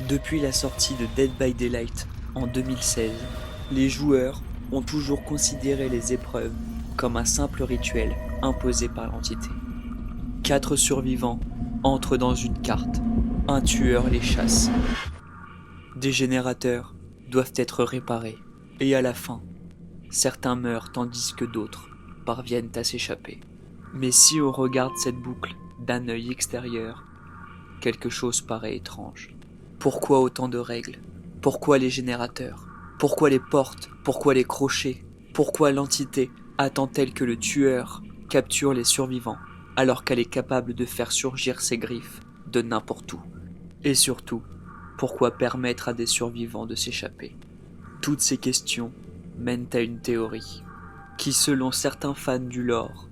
Depuis la sortie de Dead by Daylight en 2016, les joueurs ont toujours considéré les épreuves comme un simple rituel imposé par l'entité. 4 survivants entrent dans une carte, un tueur les chasse. Des générateurs doivent être réparés, et à la fin, certains meurent tandis que d'autres parviennent à s'échapper. Mais si on regarde cette boucle d'un œil extérieur, quelque chose paraît étrange. Pourquoi autant de règles? Pourquoi les générateurs? Pourquoi les portes? Pourquoi les crochets? Pourquoi l'entité attend-elle que le tueur capture les survivants alors qu'elle est capable de faire surgir ses griffes de n'importe où? Et surtout, pourquoi permettre à des survivants de s'échapper? Toutes ces questions mènent à une théorie qui, selon certains fans du lore,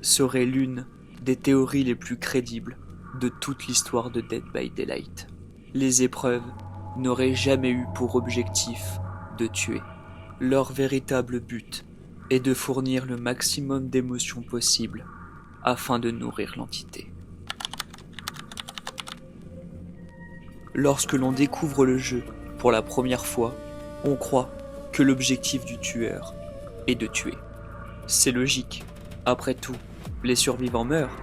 serait l'une des théories les plus crédibles de toute l'histoire de Dead by Daylight. Les épreuves n'auraient jamais eu pour objectif de tuer. Leur véritable but est de fournir le maximum d'émotions possible afin de nourrir l'entité. Lorsque l'on découvre le jeu pour la première fois, on croit que l'objectif du tueur est de tuer. C'est logique. Après tout, les survivants meurent.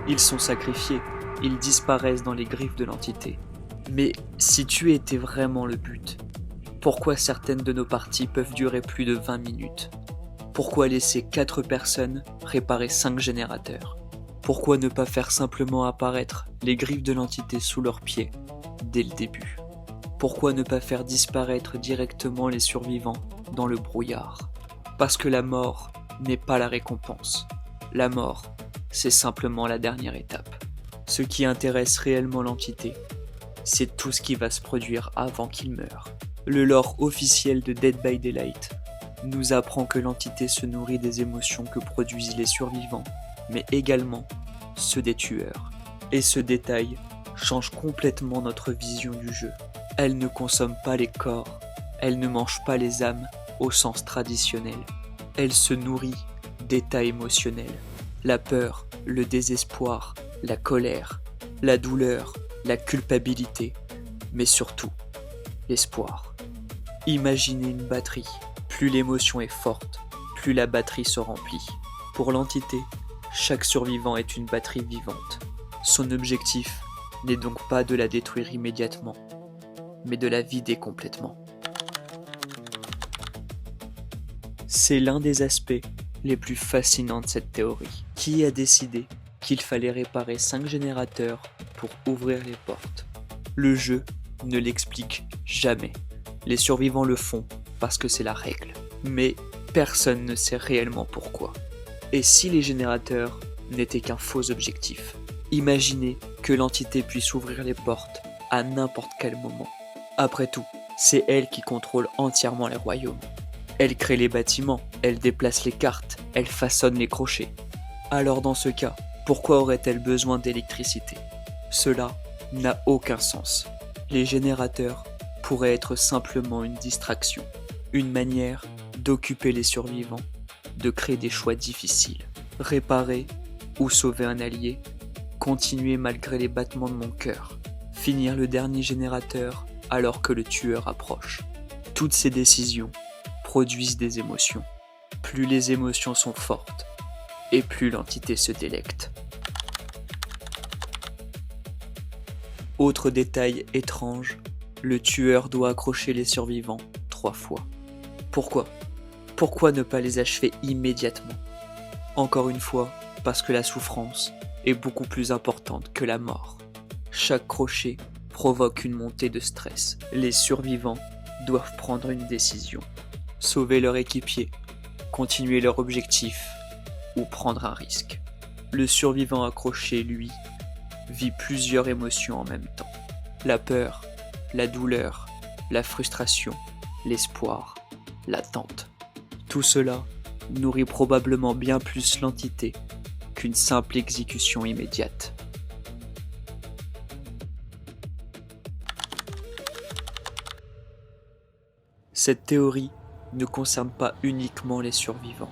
Ils sont sacrifiés. Ils disparaissent dans les griffes de l'entité. Mais si tuer était vraiment le but, pourquoi certaines de nos parties peuvent durer plus de 20 minutes? Pourquoi laisser 4 personnes réparer 5 générateurs? Pourquoi ne pas faire simplement apparaître les griffes de l'entité sous leurs pieds dès le début? Pourquoi ne pas faire disparaître directement les survivants dans le brouillard? Parce que la mort n'est pas la récompense. La mort, c'est simplement la dernière étape. Ce qui intéresse réellement l'entité, c'est tout ce qui va se produire avant qu'il meure. Le lore officiel de Dead by Daylight nous apprend que l'entité se nourrit des émotions que produisent les survivants, mais également ceux des tueurs. Et ce détail change complètement notre vision du jeu. Elle ne consomme pas les corps, elle ne mange pas les âmes au sens traditionnel. Elle se nourrit d'états émotionnels. La peur, le désespoir, la colère, la douleur, la culpabilité, mais surtout l'espoir. Imaginez une batterie. Plus l'émotion est forte, plus la batterie se remplit. Pour l'entité, chaque survivant est une batterie vivante. Son objectif n'est donc pas de la détruire immédiatement, mais de la vider complètement. C'est l'un des aspects les plus fascinants de cette théorie. Qui a décidé qu'il fallait réparer 5 générateurs pour ouvrir les portes? Le jeu ne l'explique jamais. Les survivants le font parce que c'est la règle. Mais personne ne sait réellement pourquoi. Et si les générateurs n'étaient qu'un faux objectif? Imaginez que l'entité puisse ouvrir les portes à n'importe quel moment. Après tout, c'est elle qui contrôle entièrement les royaumes. Elle crée les bâtiments, elle déplace les cartes, elle façonne les crochets. Alors dans ce cas, pourquoi aurait-elle besoin d'électricité? Cela n'a aucun sens. Les générateurs pourraient être simplement une distraction, une manière d'occuper les survivants, de créer des choix difficiles. Réparer ou sauver un allié, continuer malgré les battements de mon cœur, finir le dernier générateur alors que le tueur approche. Toutes ces décisions produisent des émotions. Plus les émotions sont fortes, et plus l'entité se délecte. Autre détail étrange, le tueur doit accrocher les survivants 3 fois. Pourquoi? Pourquoi ne pas les achever immédiatement? Encore une fois, parce que la souffrance est beaucoup plus importante que la mort. Chaque crochet provoque une montée de stress. Les survivants doivent prendre une décision. Sauver leur équipier, continuer leur objectif ou prendre un risque. Le survivant accroché, lui, vit plusieurs émotions en même temps. La peur, la douleur, la frustration, l'espoir, l'attente. Tout cela nourrit probablement bien plus l'entité qu'une simple exécution immédiate. Cette théorie ne concerne pas uniquement les survivants.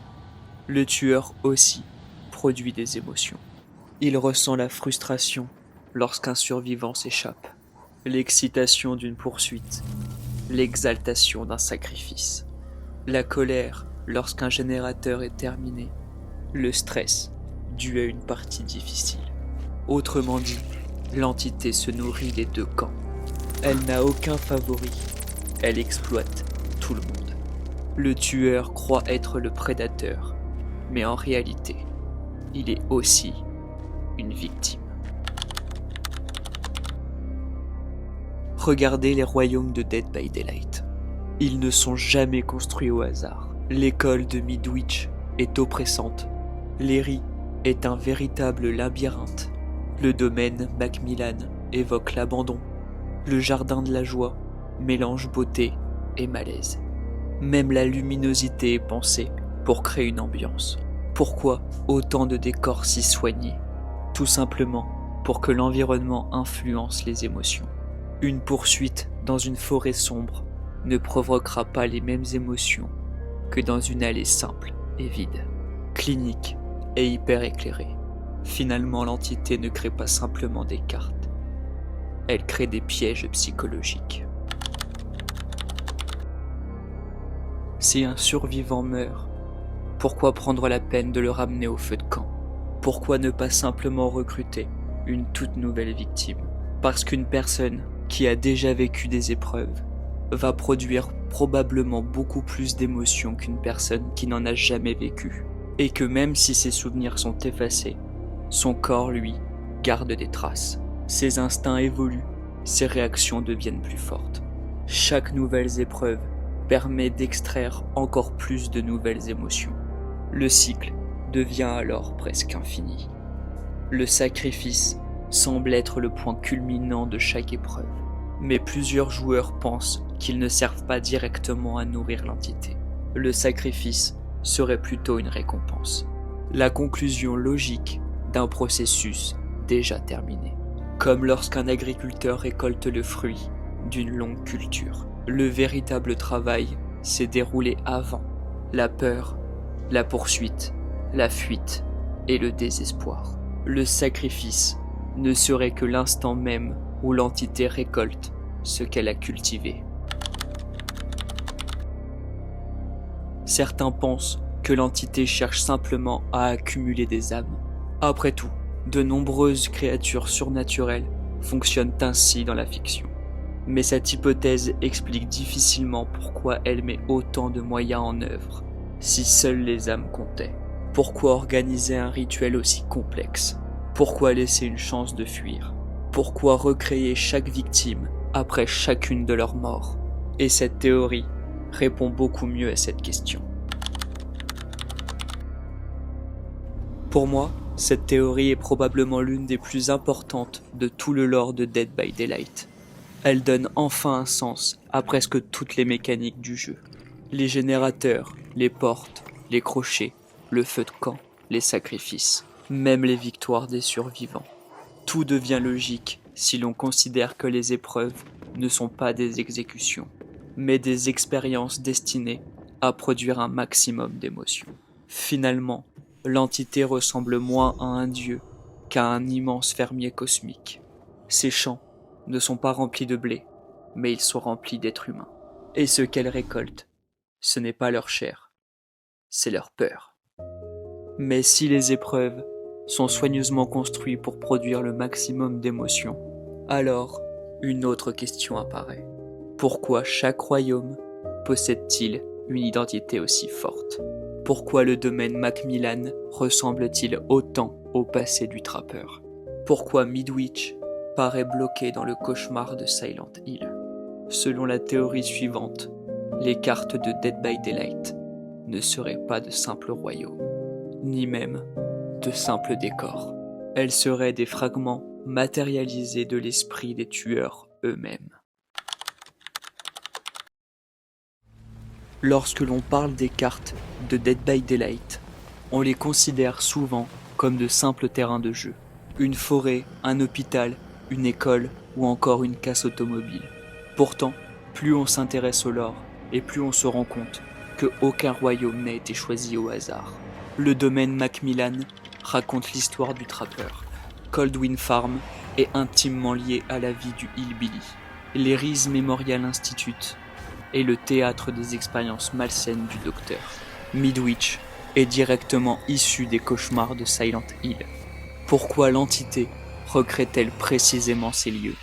Le tueur aussi produit des émotions. Il ressent la frustration lorsqu'un survivant s'échappe. l'excitation d'une poursuite, l'exaltation d'un sacrifice, la colère lorsqu'un générateur est terminé, le stress dû à une partie difficile. Autrement dit, l'entité se nourrit des deux camps. Elle n'a aucun favori, elle exploite tout le monde. Le tueur croit être le prédateur, mais en réalité, il est aussi une victime. Regardez les royaumes de Dead by Daylight. Ils ne sont jamais construits au hasard. L'école de Midwich est oppressante. Leary est un véritable labyrinthe. Le domaine Macmillan évoque l'abandon. Le jardin de la joie mélange beauté et malaise. Même la luminosité est pensée pour créer une ambiance. Pourquoi autant de décors si soignés? Tout simplement pour que l'environnement influence les émotions. Une poursuite dans une forêt sombre ne provoquera pas les mêmes émotions que dans une allée simple et vide, clinique et hyper éclairée. Finalement, l'entité ne crée pas simplement des cartes, elle crée des pièges psychologiques. Si un survivant meurt, pourquoi prendre la peine de le ramener au feu de camp? Pourquoi ne pas simplement recruter une toute nouvelle victime? Parce qu'une personne qui a déjà vécu des épreuves va produire probablement beaucoup plus d'émotions qu'une personne qui n'en a jamais vécu. Et que même si ses souvenirs sont effacés, son corps, lui, garde des traces. Ses instincts évoluent, ses réactions deviennent plus fortes. Chaque nouvelle épreuve permet d'extraire encore plus de nouvelles émotions. Le cycle devient alors presque infini. Le sacrifice semble être le point culminant de chaque épreuve, mais plusieurs joueurs pensent qu'ils ne servent pas directement à nourrir l'entité. Le sacrifice serait plutôt une récompense, la conclusion logique d'un processus déjà terminé. Comme lorsqu'un agriculteur récolte le fruit d'une longue culture. Le véritable travail s'est déroulé avant. La peur, la poursuite, la fuite et le désespoir. Le sacrifice ne serait que l'instant même où l'entité récolte ce qu'elle a cultivé. Certains pensent que l'entité cherche simplement à accumuler des âmes. Après tout, de nombreuses créatures surnaturelles fonctionnent ainsi dans la fiction. Mais cette hypothèse explique difficilement pourquoi elle met autant de moyens en œuvre, si seules les âmes comptaient. Pourquoi organiser un rituel aussi complexe? Pourquoi laisser une chance de fuir? Pourquoi recréer chaque victime après chacune de leurs morts? Et cette théorie répond beaucoup mieux à cette question. Pour moi, cette théorie est probablement l'une des plus importantes de tout le lore de Dead by Daylight. Elle donne enfin un sens à presque toutes les mécaniques du jeu. Les générateurs, les portes, les crochets, le feu de camp, les sacrifices, même les victoires des survivants. Tout devient logique si l'on considère que les épreuves ne sont pas des exécutions, mais des expériences destinées à produire un maximum d'émotions. Finalement, l'entité ressemble moins à un dieu qu'à un immense fermier cosmique. Ses champs ne sont pas remplis de blé, mais ils sont remplis d'êtres humains. Et ce qu'elle récolte, ce n'est pas leur chair, c'est leur peur. Mais si les épreuves sont soigneusement construites pour produire le maximum d'émotions, alors une autre question apparaît. Pourquoi chaque royaume possède-t-il une identité aussi forte? Pourquoi le domaine Macmillan ressemble-t-il autant au passé du trappeur? Pourquoi Midwich paraît bloqué dans le cauchemar de Silent Hill? Selon la théorie suivante, les cartes de Dead by Daylight ne seraient pas de simples royaumes, ni même de simples décors. Elles seraient des fragments matérialisés de l'esprit des tueurs eux-mêmes. Lorsque l'on parle des cartes de Dead by Daylight, on les considère souvent comme de simples terrains de jeu. Une forêt, un hôpital, une école ou encore une casse automobile. Pourtant, plus on s'intéresse au lore et plus on se rend compte que aucun royaume n'a été choisi au hasard. Le domaine Macmillan raconte l'histoire du trappeur. Coldwind Farm est intimement lié à la vie du Hillbilly. L'Eries Memorial Institute est le théâtre des expériences malsaines du docteur. Midwich est directement issu des cauchemars de Silent Hill. Pourquoi l'entité recrée-t-elle précisément ces lieux?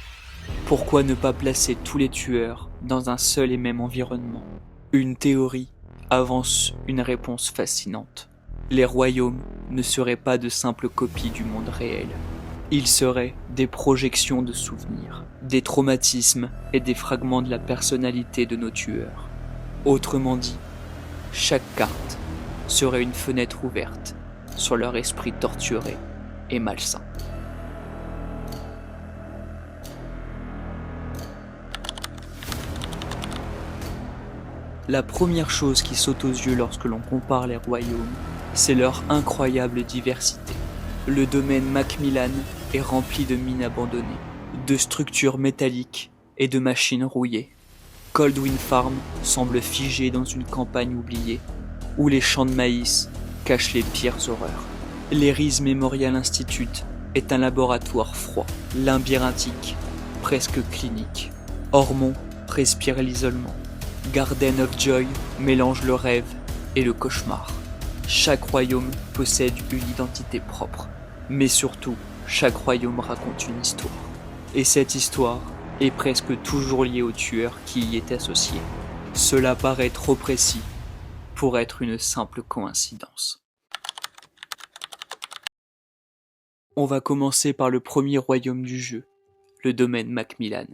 Pourquoi ne pas placer tous les tueurs dans un seul et même environnement? Une théorie avance une réponse fascinante. Les royaumes ne seraient pas de simples copies du monde réel. Ils seraient des projections de souvenirs, des traumatismes et des fragments de la personnalité de nos tueurs. Autrement dit, chaque carte serait une fenêtre ouverte sur leur esprit torturé et malsain. La première chose qui saute aux yeux lorsque l'on compare les royaumes, c'est leur incroyable diversité. Le domaine Macmillan est rempli de mines abandonnées, de structures métalliques et de machines rouillées. Goldwyn Farm semble figé dans une campagne oubliée, où les champs de maïs cachent les pires horreurs. L'Eries Memorial Institute est un laboratoire froid, labyrinthique, presque clinique. Ormond respire l'isolement. Garden of Joy mélange le rêve et le cauchemar. Chaque royaume possède une identité propre, mais surtout, chaque royaume raconte une histoire. Et cette histoire est presque toujours liée au tueur qui y est associé. Cela paraît trop précis pour être une simple coïncidence. On va commencer par le premier royaume du jeu, le domaine Macmillan.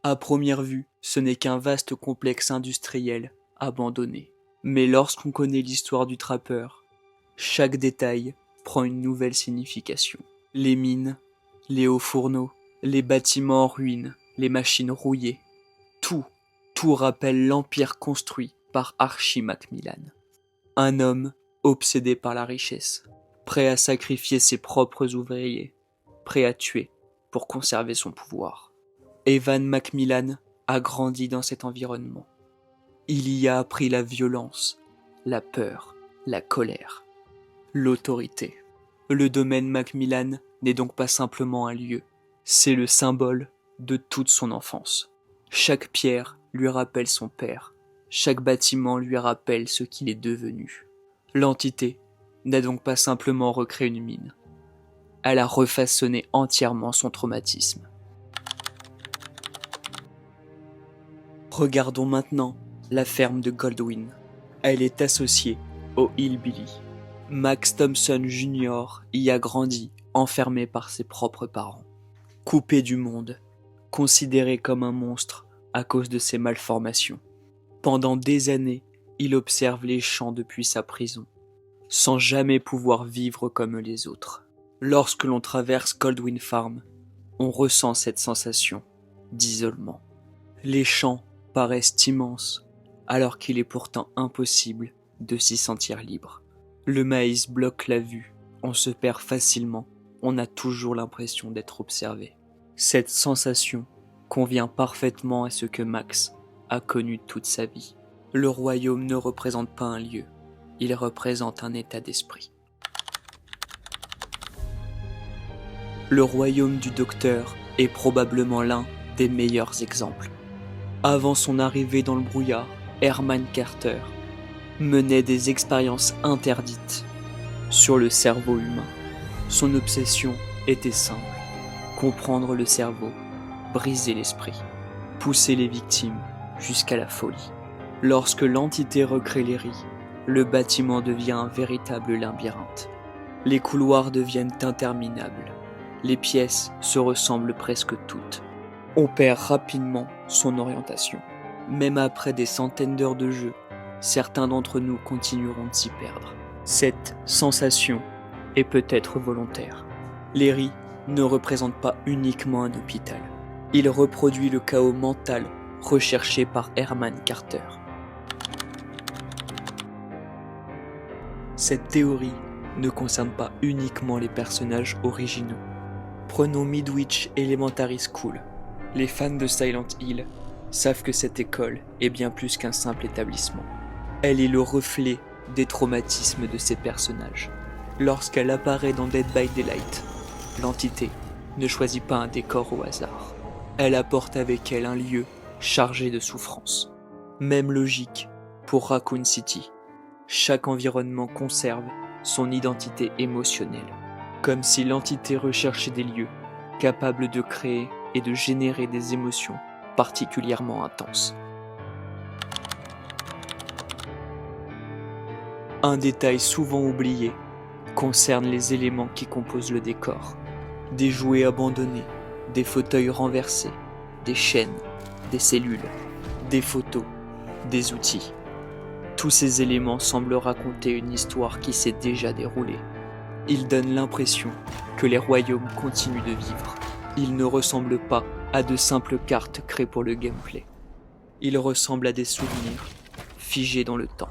À première vue, ce n'est qu'un vaste complexe industriel abandonné. Mais lorsqu'on connaît l'histoire du trappeur, chaque détail prend une nouvelle signification. Les mines, les hauts fourneaux, les bâtiments en ruine, les machines rouillées, tout rappelle l'empire construit par Archie Macmillan. Un homme obsédé par la richesse, prêt à sacrifier ses propres ouvriers, prêt à tuer pour conserver son pouvoir. Evan Macmillan a grandi dans cet environnement. Il y a appris la violence, la peur, la colère, l'autorité. Le domaine Macmillan n'est donc pas simplement un lieu, c'est le symbole de toute son enfance. Chaque pierre lui rappelle son père, chaque bâtiment lui rappelle ce qu'il est devenu. L'entité n'a donc pas simplement recréé une mine, elle a refaçonné entièrement son traumatisme. Regardons maintenant la ferme de Goldwyn. Elle est associée au Hillbilly. Max Thompson Jr. y a grandi, enfermé par ses propres parents. Coupé du monde, considéré comme un monstre à cause de ses malformations. Pendant des années, il observe les champs depuis sa prison, sans jamais pouvoir vivre comme les autres. Lorsque l'on traverse Goldwyn Farm, on ressent cette sensation d'isolement. Les champs paraissent immenses, alors qu'il est pourtant impossible de s'y sentir libre. Le maïs bloque la vue, on se perd facilement, on a toujours l'impression d'être observé. Cette sensation convient parfaitement à ce que Max a connu toute sa vie. Le royaume ne représente pas un lieu, il représente un état d'esprit. Le royaume du docteur est probablement l'un des meilleurs exemples. Avant son arrivée dans le brouillard, Herman Carter menait des expériences interdites sur le cerveau humain. Son obsession était simple, comprendre le cerveau, briser l'esprit, pousser les victimes jusqu'à la folie. Lorsque l'entité recrée les riz, le bâtiment devient un véritable labyrinthe. Les couloirs deviennent interminables. Les pièces se ressemblent presque toutes. On perd rapidement son orientation. Même après des centaines d'heures de jeu, certains d'entre nous continueront de s'y perdre. Cette sensation est peut-être volontaire. Les riz ne représentent pas uniquement un hôpital. Il reproduit le chaos mental recherché par Herman Carter. Cette théorie ne concerne pas uniquement les personnages originaux. Prenons Midwich Elementary School. Les fans de Silent Hill savent que cette école est bien plus qu'un simple établissement. Elle est le reflet des traumatismes de ses personnages. Lorsqu'elle apparaît dans Dead by Daylight, l'entité ne choisit pas un décor au hasard. Elle apporte avec elle un lieu chargé de souffrance. Même logique pour Raccoon City. Chaque environnement conserve son identité émotionnelle, comme si l'entité recherchait des lieux capables de créer et de générer des émotions particulièrement intenses. Un détail souvent oublié concerne les éléments qui composent le décor. Des jouets abandonnés, des fauteuils renversés, des chaînes, des cellules, des photos, des outils. Tous ces éléments semblent raconter une histoire qui s'est déjà déroulée. Ils donnent l'impression que les royaumes continuent de vivre. Ils ne ressemblent pas à de simples cartes créées pour le gameplay. Ils ressemblent à des souvenirs figés dans le temps,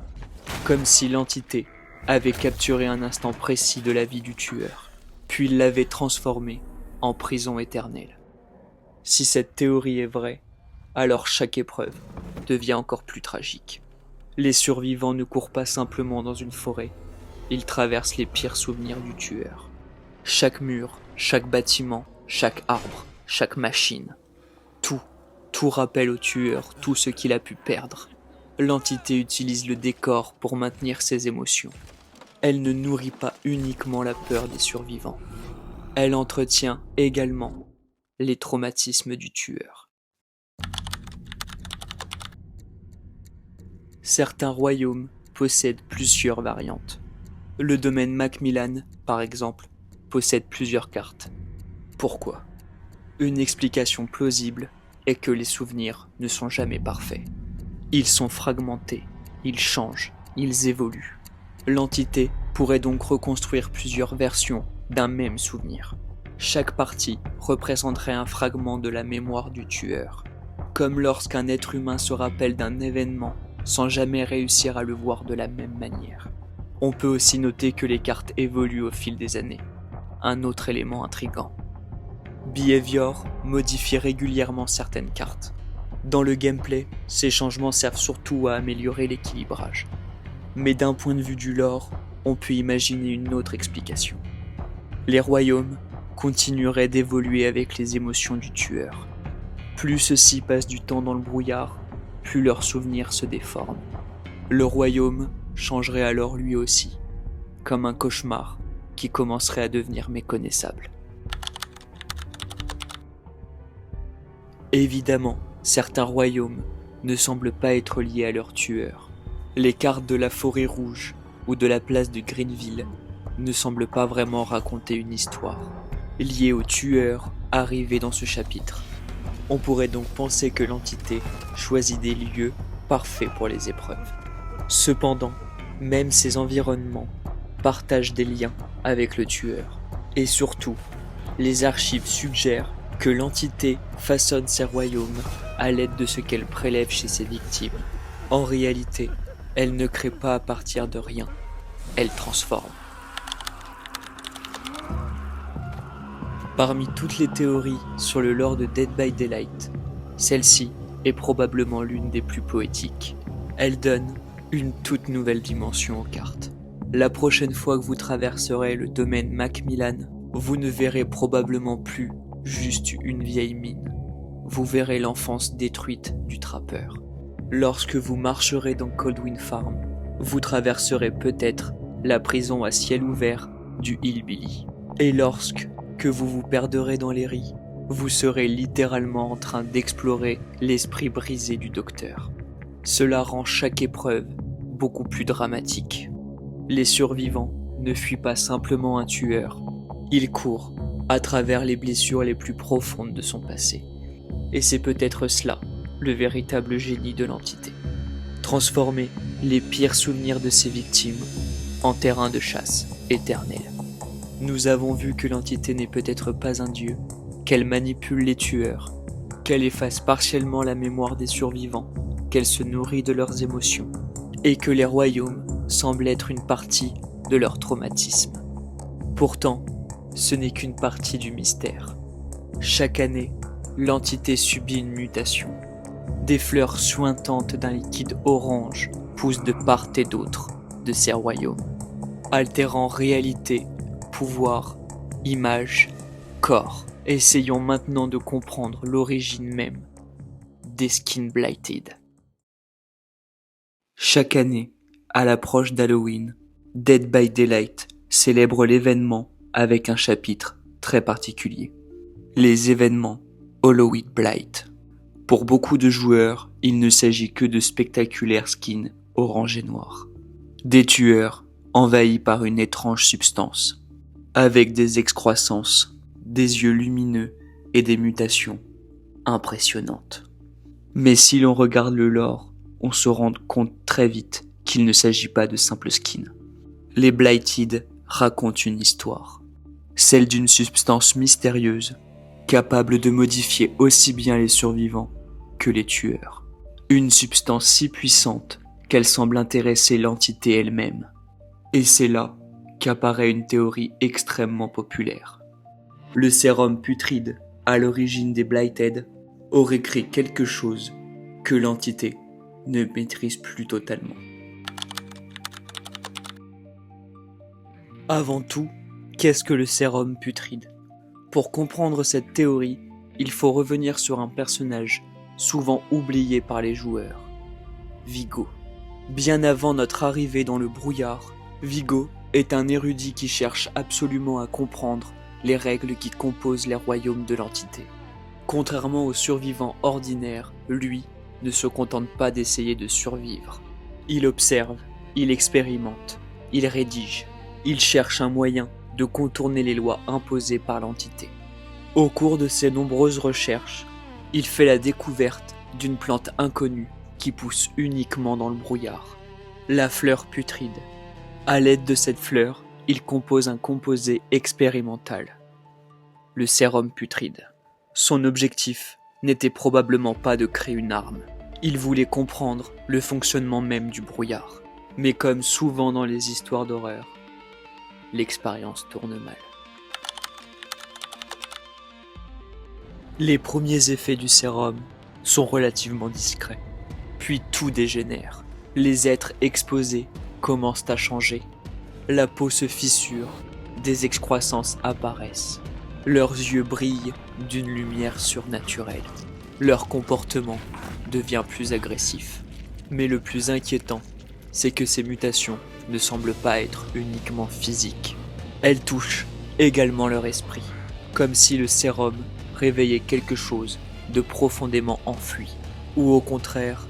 comme si l'entité avait capturé un instant précis de la vie du tueur, puis l'avait transformé en prison éternelle. Si cette théorie est vraie, alors chaque épreuve devient encore plus tragique. Les survivants ne courent pas simplement dans une forêt, ils traversent les pires souvenirs du tueur. Chaque mur, chaque bâtiment, chaque arbre, chaque machine, tout rappelle au tueur tout ce qu'il a pu perdre. L'entité utilise le décor pour maintenir ses émotions. Elle ne nourrit pas uniquement la peur des survivants. Elle entretient également les traumatismes du tueur. Certains royaumes possèdent plusieurs variantes. Le domaine Macmillan, par exemple, possède plusieurs cartes. Pourquoi ? Une explication plausible est que les souvenirs ne sont jamais parfaits. Ils sont fragmentés, ils changent, ils évoluent. L'entité pourrait donc reconstruire plusieurs versions d'un même souvenir. Chaque partie représenterait un fragment de la mémoire du tueur, comme lorsqu'un être humain se rappelle d'un événement sans jamais réussir à le voir de la même manière. On peut aussi noter que les cartes évoluent au fil des années, un autre élément intriguant. Behavior modifie régulièrement certaines cartes. Dans le gameplay, ces changements servent surtout à améliorer l'équilibrage. Mais d'un point de vue du lore, on peut imaginer une autre explication. Les royaumes continueraient d'évoluer avec les émotions du tueur. Plus ceux-ci passent du temps dans le brouillard, plus leurs souvenirs se déforment. Le royaume changerait alors lui aussi, comme un cauchemar qui commencerait à devenir méconnaissable. Évidemment, certains royaumes ne semblent pas être liés à leur tueur. Les cartes de la forêt rouge ou de la place de Greenville ne semblent pas vraiment raconter une histoire liée au tueur arrivé dans ce chapitre. On pourrait donc penser que l'entité choisit des lieux parfaits pour les épreuves. Cependant, même ces environnements partagent des liens avec le tueur. Et surtout, les archives suggèrent que l'entité façonne ses royaumes à l'aide de ce qu'elle prélève chez ses victimes. En réalité, elle ne crée pas à partir de rien, elle transforme. Parmi toutes les théories sur le lore de Dead by Daylight, celle-ci est probablement l'une des plus poétiques. Elle donne une toute nouvelle dimension aux cartes. La prochaine fois que vous traverserez le domaine Macmillan, vous ne verrez probablement plus juste une vieille mine. Vous verrez l'enfance détruite du trappeur. Lorsque vous marcherez dans Coldwind Farm, vous traverserez peut-être la prison à ciel ouvert du Hillbilly. Et lorsque vous vous perdrez dans les ris, vous serez littéralement en train d'explorer l'esprit brisé du docteur. Cela rend chaque épreuve beaucoup plus dramatique. Les survivants ne fuient pas simplement un tueur, ils courent à travers les blessures les plus profondes de son passé. Et c'est peut-être cela, le véritable génie de l'entité. Transformer les pires souvenirs de ses victimes en terrain de chasse éternel. Nous avons vu que l'entité n'est peut-être pas un dieu, qu'elle manipule les tueurs, qu'elle efface partiellement la mémoire des survivants, qu'elle se nourrit de leurs émotions, et que les royaumes semblent être une partie de leur traumatisme. Pourtant, ce n'est qu'une partie du mystère. Chaque année, l'entité subit une mutation. Des fleurs suintantes d'un liquide orange poussent de part et d'autre de ces royaumes, altérant réalité, pouvoir, image, corps. Essayons maintenant de comprendre l'origine même des Skin Blighted. Chaque année, à l'approche d'Halloween, Dead by Daylight célèbre l'événement avec un chapitre très particulier. Les événements Halloween Blight. Pour beaucoup de joueurs, il ne s'agit que de spectaculaires skins orange et noir. Des tueurs envahis par une étrange substance, avec des excroissances, des yeux lumineux et des mutations impressionnantes. Mais si l'on regarde le lore, on se rend compte très vite qu'il ne s'agit pas de simples skins. Les Blighted racontent une histoire, celle d'une substance mystérieuse, capable de modifier aussi bien les survivants que les tueurs. Une substance si puissante qu'elle semble intéresser l'entité elle-même. Et c'est là qu'apparaît une théorie extrêmement populaire. Le sérum putride, à l'origine des Blighted, aurait créé quelque chose que l'entité ne maîtrise plus totalement. Avant tout, qu'est-ce que le sérum putride ? Pour comprendre cette théorie, il faut revenir sur un personnage souvent oublié par les joueurs, Vigo. Bien avant notre arrivée dans le brouillard, Vigo est un érudit qui cherche absolument à comprendre les règles qui composent les royaumes de l'entité. Contrairement aux survivants ordinaires, lui ne se contente pas d'essayer de survivre. Il observe, il expérimente, il rédige, il cherche un moyen de contourner les lois imposées par l'entité. Au cours de ses nombreuses recherches, il fait la découverte d'une plante inconnue qui pousse uniquement dans le brouillard, la fleur putride. À l'aide de cette fleur, il compose un composé expérimental, le sérum putride. Son objectif n'était probablement pas de créer une arme. Il voulait comprendre le fonctionnement même du brouillard. Mais comme souvent dans les histoires d'horreur, l'expérience tourne mal. Les premiers effets du sérum sont relativement discrets. Puis tout dégénère. Les êtres exposés commencent à changer. La peau se fissure, des excroissances apparaissent. Leurs yeux brillent d'une lumière surnaturelle. Leur comportement devient plus agressif. Mais le plus inquiétant, c'est que ces mutations ne semblent pas être uniquement physiques. Elles touchent également leur esprit, comme si le sérum réveillait quelque chose de profondément enfoui, ou au contraire,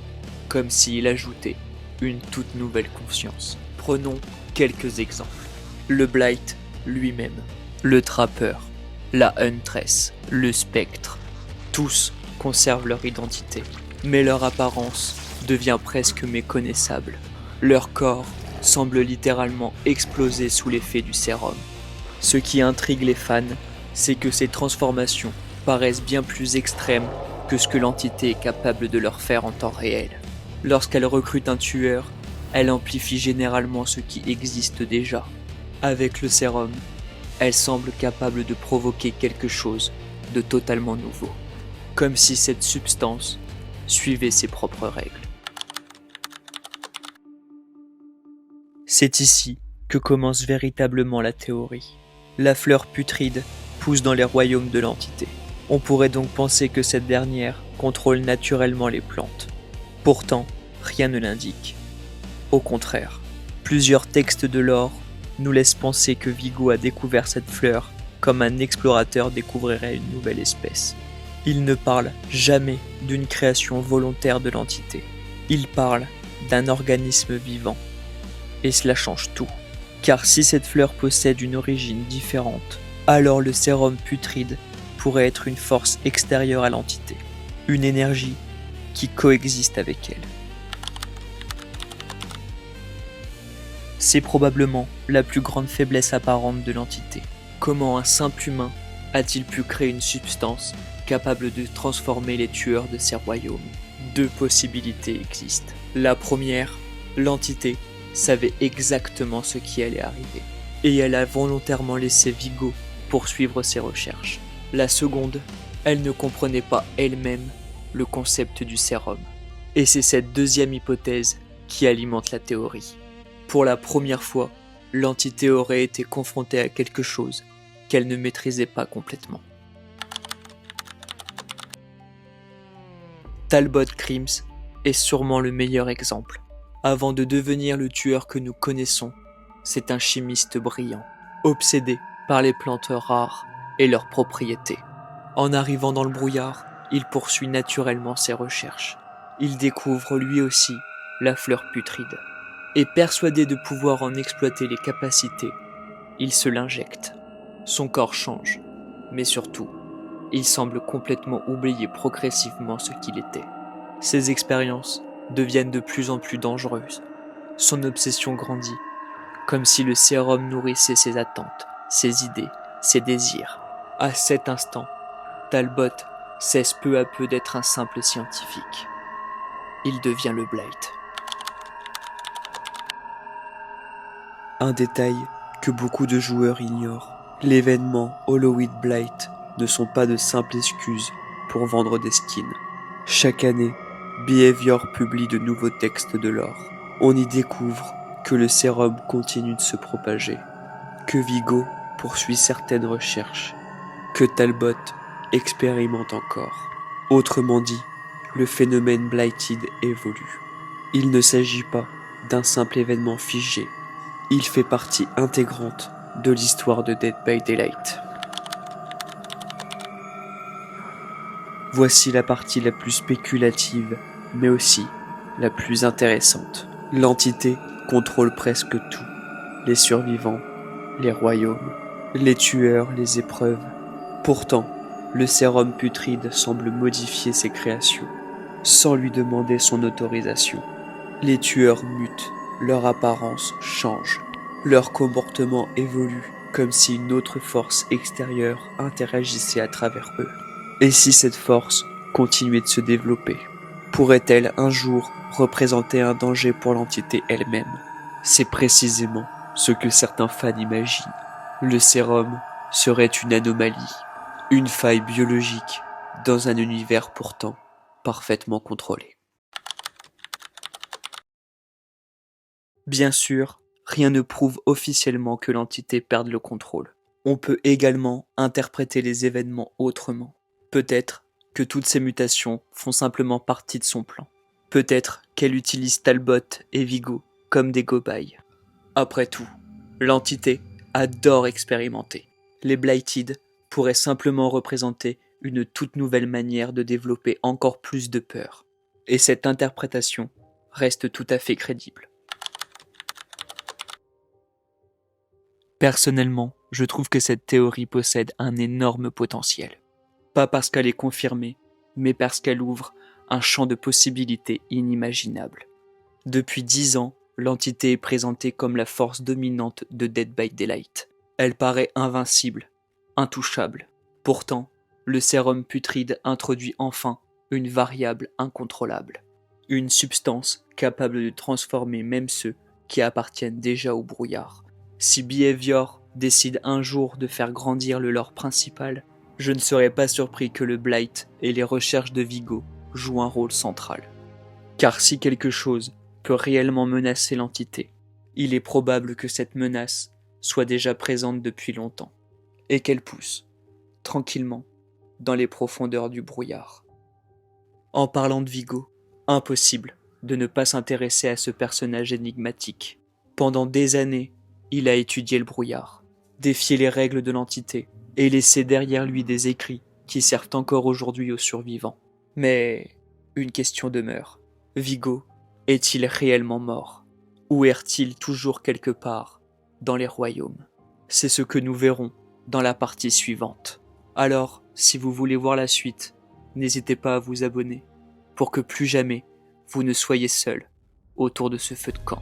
comme s'il ajoutait une toute nouvelle conscience. Prenons quelques exemples. Le Blight lui-même, le trappeur, la Huntress, le spectre, tous conservent leur identité, mais leur apparence devient presque méconnaissable. Leur corps semble littéralement exploser sous l'effet du sérum. Ce qui intrigue les fans, c'est que ces transformations paraissent bien plus extrêmes que ce que l'entité est capable de leur faire en temps réel. Lorsqu'elle recrute un tueur, elle amplifie généralement ce qui existe déjà. Avec le sérum, elle semble capable de provoquer quelque chose de totalement nouveau, comme si cette substance suivait ses propres règles. C'est ici que commence véritablement la théorie. La fleur putride pousse dans les royaumes de l'entité. On pourrait donc penser que cette dernière contrôle naturellement les plantes. Pourtant, rien ne l'indique. Au contraire, plusieurs textes de lore nous laissent penser que Vigo a découvert cette fleur comme un explorateur découvrirait une nouvelle espèce. Il ne parle jamais d'une création volontaire de l'entité. Il parle d'un organisme vivant. Et cela change tout. Car si cette fleur possède une origine différente, alors le sérum putride pourrait être une force extérieure à l'entité, une énergie qui coexiste avec elle. C'est probablement la plus grande faiblesse apparente de l'entité. Comment un simple humain a-t-il pu créer une substance capable de transformer les tueurs de ces royaumes ? Deux possibilités existent. La première, l'entité savait exactement ce qui allait arriver, et elle a volontairement laissé Vigo poursuivre ses recherches. La seconde, elle ne comprenait pas elle-même le concept du sérum. Et c'est cette deuxième hypothèse qui alimente la théorie. Pour la première fois, l'entité aurait été confrontée à quelque chose qu'elle ne maîtrisait pas complètement. Talbot Crims est sûrement le meilleur exemple. Avant de devenir le tueur que nous connaissons, c'est un chimiste brillant, obsédé par les plantes rares et leurs propriétés. En arrivant dans le brouillard, il poursuit naturellement ses recherches. Il découvre lui aussi la fleur putride. Et persuadé de pouvoir en exploiter les capacités, il se l'injecte. Son corps change, mais surtout, il semble complètement oublier progressivement ce qu'il était. Ses expériences deviennent de plus en plus dangereuses. Son obsession grandit, comme si le sérum nourrissait ses attentes, ses idées, ses désirs. À cet instant, Talbot cesse peu à peu d'être un simple scientifique. Il devient le Blight. Un détail que beaucoup de joueurs ignorent. L'événement Halloween Blight ne sont pas de simples excuses pour vendre des skins. Chaque année, Behavior publie de nouveaux textes de lore. On y découvre que le sérum continue de se propager, que Vigo poursuit certaines recherches, que Talbot expérimente encore. Autrement dit, le phénomène Blighted évolue. Il ne s'agit pas d'un simple événement figé. Il fait partie intégrante de l'histoire de Dead by Daylight. Voici la partie la plus spéculative, mais aussi la plus intéressante. L'entité contrôle presque tout. Les survivants, les royaumes, les tueurs, les épreuves. Pourtant, le sérum putride semble modifier ses créations, sans lui demander son autorisation. Les tueurs mutent, leur apparence change, leur comportement évolue, comme si une autre force extérieure interagissait à travers eux. Et si cette force continuait de se développer, pourrait-elle un jour représenter un danger pour l'entité elle-même? C'est précisément ce que certains fans imaginent. Le sérum serait une anomalie, une faille biologique dans un univers pourtant parfaitement contrôlé. Bien sûr, rien ne prouve officiellement que l'entité perde le contrôle. On peut également interpréter les événements autrement. Peut-être que toutes ces mutations font simplement partie de son plan. Peut-être qu'elle utilise Talbot et Vigo comme des cobayes. Après tout, l'entité adore expérimenter. Les Blighted pourraient simplement représenter une toute nouvelle manière de développer encore plus de peur. Et cette interprétation reste tout à fait crédible. Personnellement, je trouve que cette théorie possède un énorme potentiel. Pas parce qu'elle est confirmée, mais parce qu'elle ouvre un champ de possibilités inimaginables. Depuis 10 ans, l'entité est présentée comme la force dominante de Dead by Daylight. Elle paraît invincible, intouchable. Pourtant, le sérum putride introduit enfin une variable incontrôlable. Une substance capable de transformer même ceux qui appartiennent déjà au brouillard. Si Behavior décide un jour de faire grandir le lore principal, je ne serais pas surpris que le Blight et les recherches de Vigo jouent un rôle central. Car si quelque chose peut réellement menacer l'entité, il est probable que cette menace soit déjà présente depuis longtemps, et qu'elle pousse, tranquillement, dans les profondeurs du brouillard. En parlant de Vigo, impossible de ne pas s'intéresser à ce personnage énigmatique. Pendant des années, il a étudié le brouillard, défié les règles de l'entité, et laissé derrière lui des écrits qui servent encore aujourd'hui aux survivants. Mais une question demeure. Vigo est-il réellement mort? Ou erre-t-il toujours quelque part dans les royaumes? C'est ce que nous verrons dans la partie suivante. Alors, si vous voulez voir la suite, n'hésitez pas à vous abonner pour que plus jamais vous ne soyez seul autour de ce feu de camp.